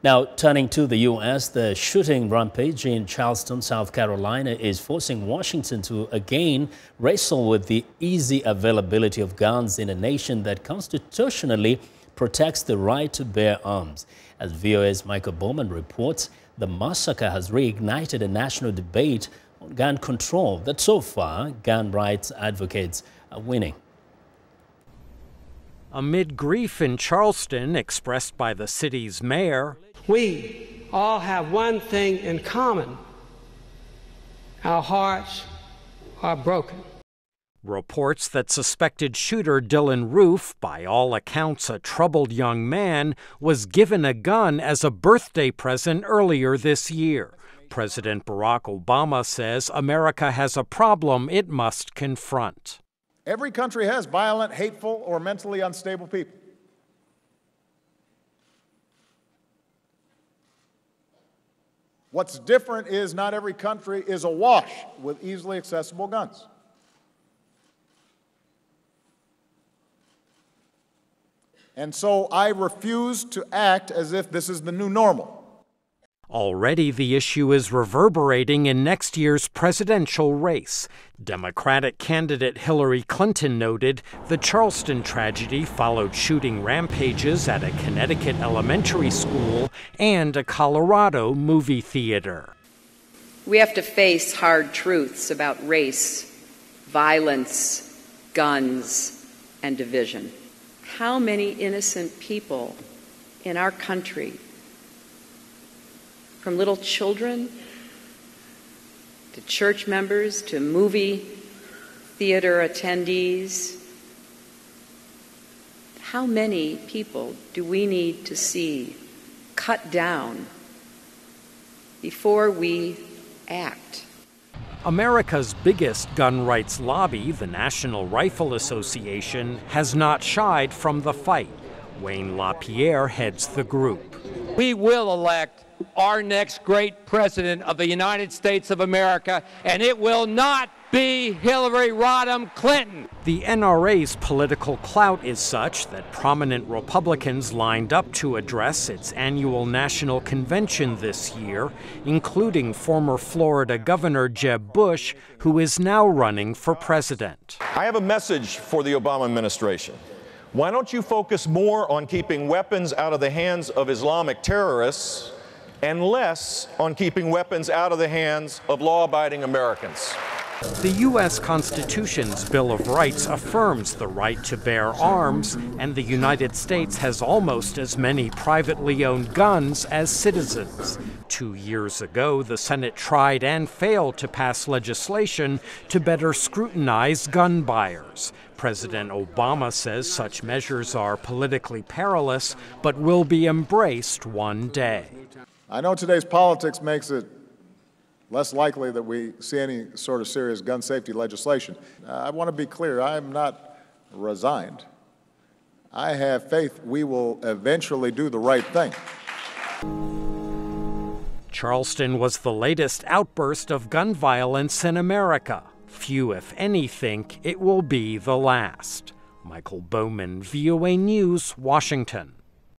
Now, turning to the U.S., the shooting rampage in Charleston, South Carolina is forcing Washington to again wrestle with the easy availability of guns in a nation that constitutionally protects the right to bear arms. As VOA's Michael Bowman reports, the massacre has reignited a national debate on gun control that so far gun rights advocates are winning. Amid grief in Charleston expressed by the city's mayor, we all have one thing in common. Our hearts are broken. Reports that suspected shooter Dylan Roof, by all accounts a troubled young man, was given a gun as a birthday present earlier this year. President Barack Obama says America has a problem it must confront. Every country has violent, hateful, or mentally unstable people. What's different is not every country is awash with easily accessible guns. And so I refuse to act as if this is the new normal. Already the issue is reverberating in next year's presidential race. Democratic candidate Hillary Clinton noted the Charleston tragedy followed shooting rampages at a Connecticut elementary school and a Colorado movie theater. We have to face hard truths about race, violence, guns, and division. How many innocent people in our country, from little children to church members to movie theater attendees, how many people do we need to see cut down before we act? America's biggest gun rights lobby, the National Rifle Association, has not shied from the fight. Wayne LaPierre heads the group. We will elect our next great president of the United States of America, and it will not be Hillary Rodham Clinton. The NRA's political clout is such that prominent Republicans lined up to address its annual national convention this year, including former Florida Governor Jeb Bush, who is now running for president. I have a message for the Obama administration. Why don't you focus more on keeping weapons out of the hands of Islamic terrorists and less on keeping weapons out of the hands of law-abiding Americans? The U.S. Constitution's Bill of Rights affirms the right to bear arms, and the United States has almost as many privately owned guns as citizens. 2 years ago, the Senate tried and failed to pass legislation to better scrutinize gun buyers. President Obama says such measures are politically perilous, but will be embraced one day. I know today's politics makes it less likely that we see any sort of serious gun safety legislation. I want to be clear, I am not resigned. I have faith we will eventually do the right thing. Charleston was the latest outburst of gun violence in America. Few, if any, think it will be the last. Michael Bowman, VOA News, Washington.